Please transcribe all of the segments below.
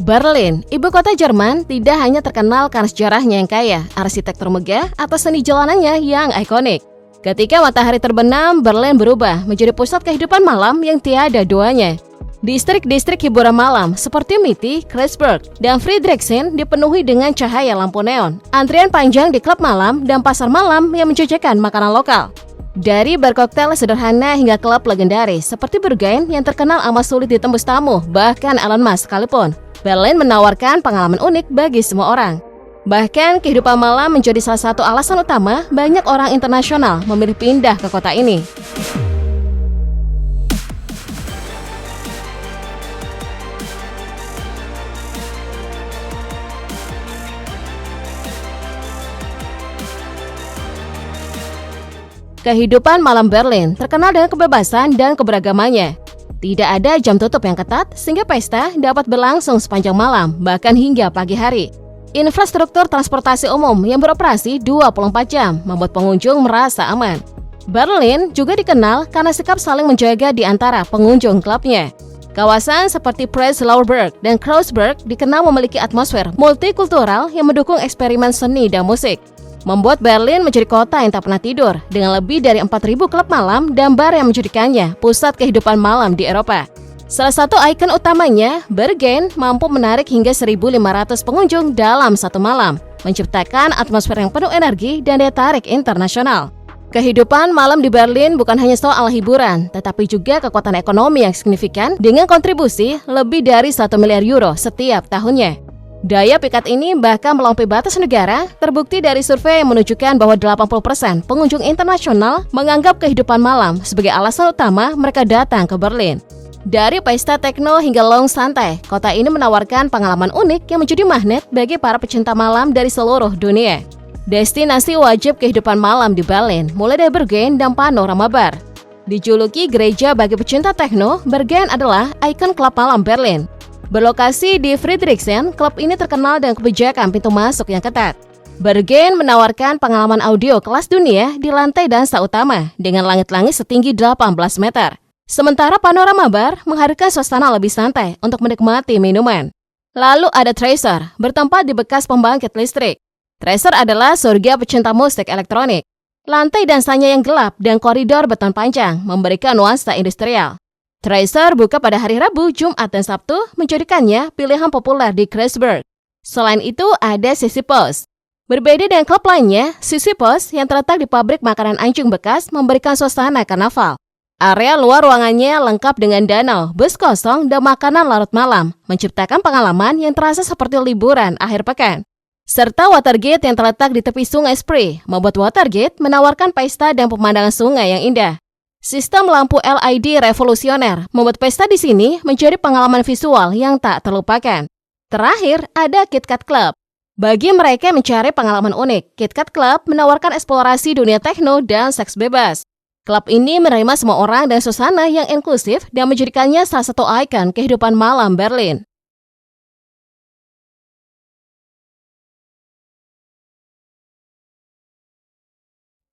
Berlin, ibu kota Jerman, tidak hanya terkenal karena sejarahnya yang kaya, arsitektur megah, atau seni jalanannya yang ikonik. Ketika matahari terbenam, Berlin berubah menjadi pusat kehidupan malam yang tiada duanya. Distrik-distrik hiburan malam seperti Mitte, Kreuzberg, dan Friedrichshain dipenuhi dengan cahaya lampu neon, antrian panjang di klub malam, dan pasar malam yang menjajakan makanan lokal. Dari bar koktail sederhana hingga klub legendaris seperti Berghain yang terkenal amat sulit ditembus tamu, bahkan Elon Musk sekalipun. Berlin menawarkan pengalaman unik bagi semua orang. Bahkan kehidupan malam menjadi salah satu alasan utama banyak orang internasional memilih pindah ke kota ini. Kehidupan malam Berlin terkenal dengan kebebasan dan keberagamannya. Tidak ada jam tutup yang ketat, sehingga pesta dapat berlangsung sepanjang malam, bahkan hingga pagi hari. Infrastruktur transportasi umum yang beroperasi 24 jam membuat pengunjung merasa aman. Berlin juga dikenal karena sikap saling menjaga di antara pengunjung klubnya. Kawasan seperti Prenzlauer Berg dan Kreuzberg dikenal memiliki atmosfer multikultural yang mendukung eksperimen seni dan musik, membuat Berlin menjadi kota yang tak pernah tidur dengan lebih dari 4.000 klub malam dan bar yang menjadikannya pusat kehidupan malam di Eropa. Salah satu ikon utamanya, Berghain mampu menarik hingga 1.500 pengunjung dalam satu malam, menciptakan atmosfer yang penuh energi dan daya tarik internasional. Kehidupan malam di Berlin bukan hanya soal hiburan, tetapi juga kekuatan ekonomi yang signifikan dengan kontribusi lebih dari 1 miliar euro setiap tahunnya. Daya pikat ini bahkan melampaui batas negara, terbukti dari survei yang menunjukkan bahwa 80% pengunjung internasional menganggap kehidupan malam sebagai alasan utama mereka datang ke Berlin. Dari pesta tekno hingga lounge santai, kota ini menawarkan pengalaman unik yang menjadi magnet bagi para pecinta malam dari seluruh dunia. Destinasi wajib kehidupan malam di Berlin mulai dari Berghain dan Panorama Bar. Dijuluki gereja bagi pecinta tekno, Berghain adalah ikon klub malam Berlin. Berlokasi di Friedrichshain, klub ini terkenal dengan kebijakan pintu masuk yang ketat. Berghain menawarkan pengalaman audio kelas dunia di lantai dansa utama dengan langit-langit setinggi 18 meter. Sementara Panorama Bar menghadirkan suasana lebih santai untuk menikmati minuman. Lalu ada Tracer, bertempat di bekas pembangkit listrik. Tracer adalah surga pecinta musik elektronik. Lantai dansanya yang gelap dan koridor beton panjang memberikan nuansa industrial. Tracer buka pada hari Rabu, Jumat, dan Sabtu, menjadikannya pilihan populer di Kreuzberg. Selain itu, ada Sisyphos. Berbeda dengan klub lainnya, Sisyphos yang terletak di pabrik makanan anjing bekas memberikan suasana karnaval. Area luar ruangannya lengkap dengan danau, bus kosong, dan makanan larut malam, menciptakan pengalaman yang terasa seperti liburan akhir pekan. Serta Watergate yang terletak di tepi sungai Spree, membuat Watergate menawarkan pesta dan pemandangan sungai yang indah. Sistem lampu LED revolusioner membuat pesta di sini menjadi pengalaman visual yang tak terlupakan. Terakhir, ada KitKat Club. Bagi mereka yang mencari pengalaman unik, KitKat Club menawarkan eksplorasi dunia tekno dan seks bebas. Klub ini menerima semua orang dan suasana yang inklusif dan menjadikannya salah satu ikon kehidupan malam Berlin.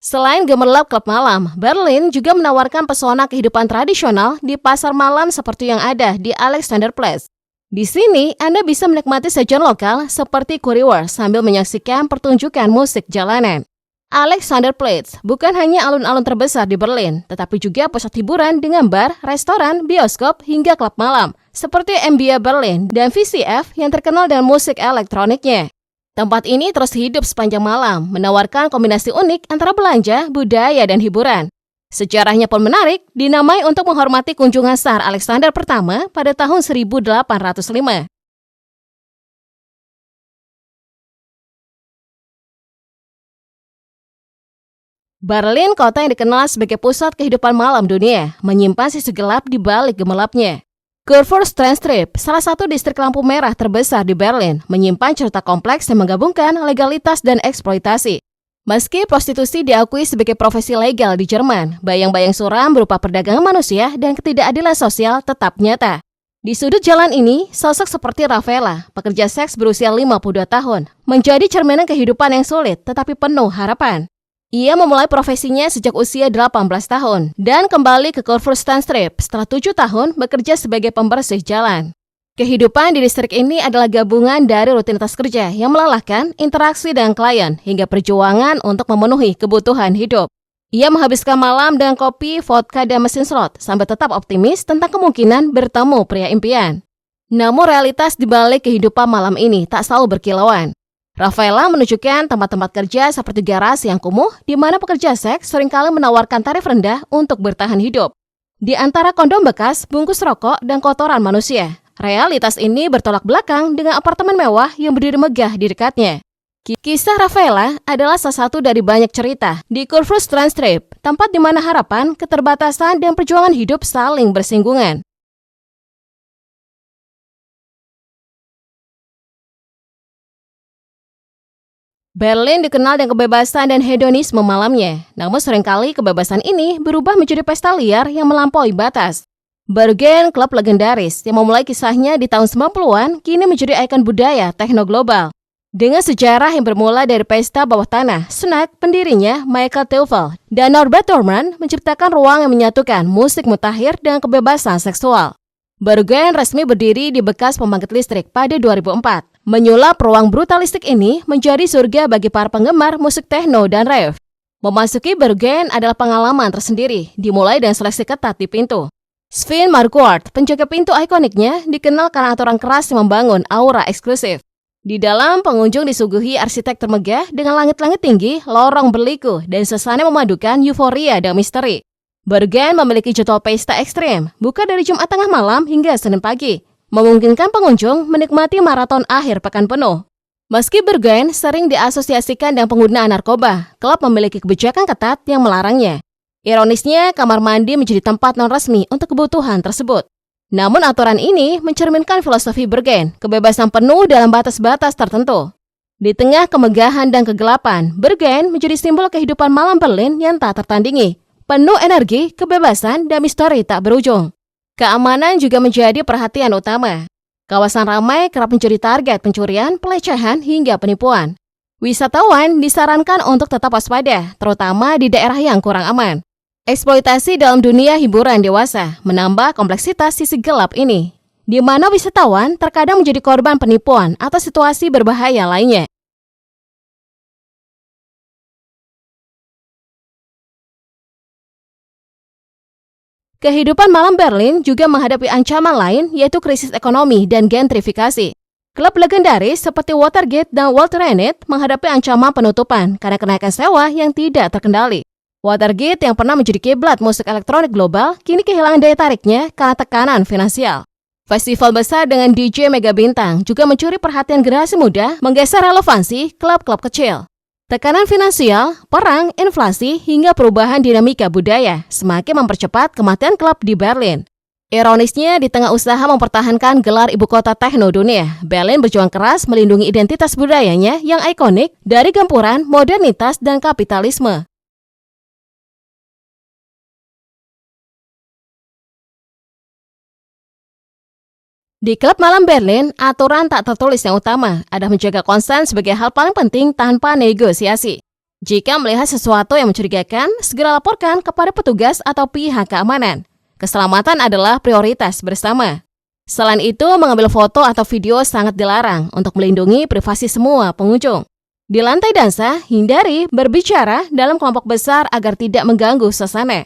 Selain gemerlap klub malam, Berlin juga menawarkan pesona kehidupan tradisional di pasar malam seperti yang ada di Alexanderplatz. Di sini, Anda bisa menikmati sajian lokal seperti currywurst sambil menyaksikan pertunjukan musik jalanan. Alexanderplatz bukan hanya alun-alun terbesar di Berlin, tetapi juga pusat hiburan dengan bar, restoran, bioskop, hingga klub malam, seperti MBA Berlin dan VCF yang terkenal dengan musik elektroniknya. Tempat ini terus hidup sepanjang malam, menawarkan kombinasi unik antara belanja, budaya, dan hiburan. Sejarahnya pun menarik, dinamai untuk menghormati kunjungan Tsar Alexander pertama pada tahun 1805. Berlin, kota yang dikenal sebagai pusat kehidupan malam dunia, menyimpan sisi gelap di balik gemerlapnya. Kurfürstendamm, salah satu distrik lampu merah terbesar di Berlin, menyimpan cerita kompleks yang menggabungkan legalitas dan eksploitasi. Meski prostitusi diakui sebagai profesi legal di Jerman, bayang-bayang suram berupa perdagangan manusia dan ketidakadilan sosial tetap nyata. Di sudut jalan ini, sosok seperti Rafaela, pekerja seks berusia 52 tahun, menjadi cerminan kehidupan yang sulit tetapi penuh harapan. Ia memulai profesinya sejak usia 18 tahun dan kembali ke Kurfürstendamm setelah 7 tahun bekerja sebagai pembersih jalan. Kehidupan di distrik ini adalah gabungan dari rutinitas kerja yang melelahkan, interaksi dengan klien, hingga perjuangan untuk memenuhi kebutuhan hidup. Ia menghabiskan malam dengan kopi, vodka, dan mesin slot, sambil tetap optimis tentang kemungkinan bertemu pria impian. Namun realitas di balik kehidupan malam ini tak selalu berkilauan. Rafaela menunjukkan tempat-tempat kerja seperti garasi yang kumuh, di mana pekerja seks seringkali menawarkan tarif rendah untuk bertahan hidup. Di antara kondom bekas, bungkus rokok, dan kotoran manusia, realitas ini bertolak belakang dengan apartemen mewah yang berdiri megah di dekatnya. Kisah Rafaela adalah salah satu dari banyak cerita di Curvus Trans-Trip, tempat di mana harapan, keterbatasan, dan perjuangan hidup saling bersinggungan. Berlin dikenal dengan kebebasan dan hedonisme malamnya, namun seringkali kebebasan ini berubah menjadi pesta liar yang melampaui batas. Bergen, klub legendaris yang memulai kisahnya di tahun 90-an, kini menjadi ikon budaya techno global. Dengan sejarah yang bermula dari pesta bawah tanah, Snack, pendirinya Michael Teufel dan Norbert Thormann menciptakan ruang yang menyatukan musik mutakhir dengan kebebasan seksual. Bergen resmi berdiri di bekas pembangkit listrik pada 2004. Menyulap ruang brutalistik ini menjadi surga bagi para penggemar musik techno dan rave. Memasuki Bergen adalah pengalaman tersendiri, dimulai dengan seleksi ketat di pintu. Sven Marquardt, penjaga pintu ikoniknya, dikenal karena aturan keras yang membangun aura eksklusif. Di dalam, pengunjung disuguhi arsitek termegah dengan langit-langit tinggi, lorong berliku, dan suasana memadukan euforia dan misteri. Bergen memiliki jadwal pesta ekstrim, buka dari Jumat tengah malam hingga Senin pagi, memungkinkan pengunjung menikmati maraton akhir pekan penuh. Meski Bergen sering diasosiasikan dengan penggunaan narkoba, klub memiliki kebijakan ketat yang melarangnya. Ironisnya, kamar mandi menjadi tempat non-resmi untuk kebutuhan tersebut. Namun aturan ini mencerminkan filosofi Bergen, kebebasan penuh dalam batas-batas tertentu. Di tengah kemegahan dan kegelapan, Bergen menjadi simbol kehidupan malam Berlin yang tak tertandingi, penuh energi, kebebasan, dan misteri tak berujung. Keamanan juga menjadi perhatian utama. Kawasan ramai kerap menjadi target pencurian, pelecehan, hingga penipuan. Wisatawan disarankan untuk tetap waspada, terutama di daerah yang kurang aman. Eksploitasi dalam dunia hiburan dewasa menambah kompleksitas sisi gelap ini, di mana wisatawan terkadang menjadi korban penipuan atau situasi berbahaya lainnya. Kehidupan malam Berlin juga menghadapi ancaman lain, yaitu krisis ekonomi dan gentrifikasi. Klub legendaris seperti Watergate dan Waldtranet menghadapi ancaman penutupan karena kenaikan sewa yang tidak terkendali. Watergate yang pernah menjadi kiblat musik elektronik global, kini kehilangan daya tariknya karena tekanan finansial. Festival besar dengan DJ mega bintang juga mencuri perhatian generasi muda, menggeser relevansi klub-klub kecil. Tekanan finansial, perang, inflasi, hingga perubahan dinamika budaya semakin mempercepat kematian klub di Berlin. Ironisnya, di tengah usaha mempertahankan gelar ibu kota techno dunia, Berlin berjuang keras melindungi identitas budayanya yang ikonik dari gempuran modernitas dan kapitalisme. Di klub malam Berlin, aturan tak tertulis yang utama adalah menjaga konsen sebagai hal paling penting tanpa negosiasi. Jika melihat sesuatu yang mencurigakan, segera laporkan kepada petugas atau pihak keamanan. Keselamatan adalah prioritas bersama. Selain itu, mengambil foto atau video sangat dilarang untuk melindungi privasi semua pengunjung. Di lantai dansa, hindari berbicara dalam kelompok besar agar tidak mengganggu suasana.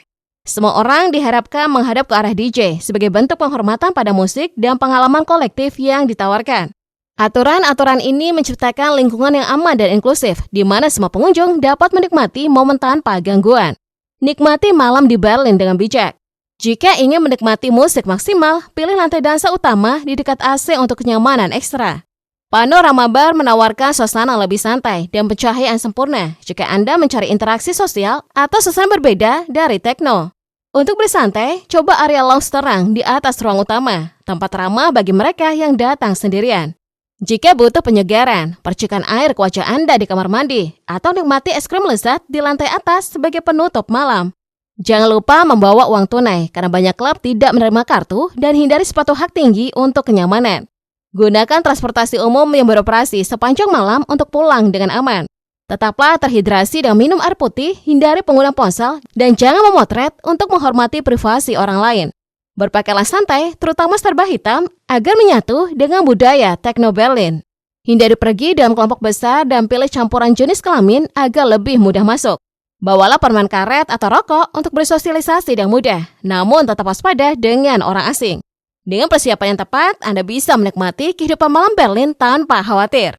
Semua orang diharapkan menghadap ke arah DJ sebagai bentuk penghormatan pada musik dan pengalaman kolektif yang ditawarkan. Aturan-aturan ini menciptakan lingkungan yang aman dan inklusif, di mana semua pengunjung dapat menikmati momen tanpa gangguan. Nikmati malam di Berlin dengan bijak. Jika ingin menikmati musik maksimal, pilih lantai dansa utama di dekat AC untuk kenyamanan ekstra. Panorama Bar menawarkan suasana lebih santai dan pencahayaan sempurna jika Anda mencari interaksi sosial atau suasana berbeda dari techno. Untuk bersantai, coba area lounge terang di atas ruang utama, tempat ramah bagi mereka yang datang sendirian. Jika butuh penyegaran, percikan air ke wajah Anda di kamar mandi, atau nikmati es krim lezat di lantai atas sebagai penutup malam. Jangan lupa membawa uang tunai, karena banyak klub tidak menerima kartu, dan hindari sepatu hak tinggi untuk kenyamanan. Gunakan transportasi umum yang beroperasi sepanjang malam untuk pulang dengan aman. Tetaplah terhidrasi dan minum air putih, hindari penggunaan ponsel, dan jangan memotret untuk menghormati privasi orang lain. Berpakaianlah santai, terutama serba hitam, agar menyatu dengan budaya Tekno Berlin. Hindari pergi dalam kelompok besar dan pilih campuran jenis kelamin agar lebih mudah masuk. Bawalah permen karet atau rokok untuk bersosialisasi dengan mudah, namun tetap waspada dengan orang asing. Dengan persiapan yang tepat, Anda bisa menikmati kehidupan malam Berlin tanpa khawatir.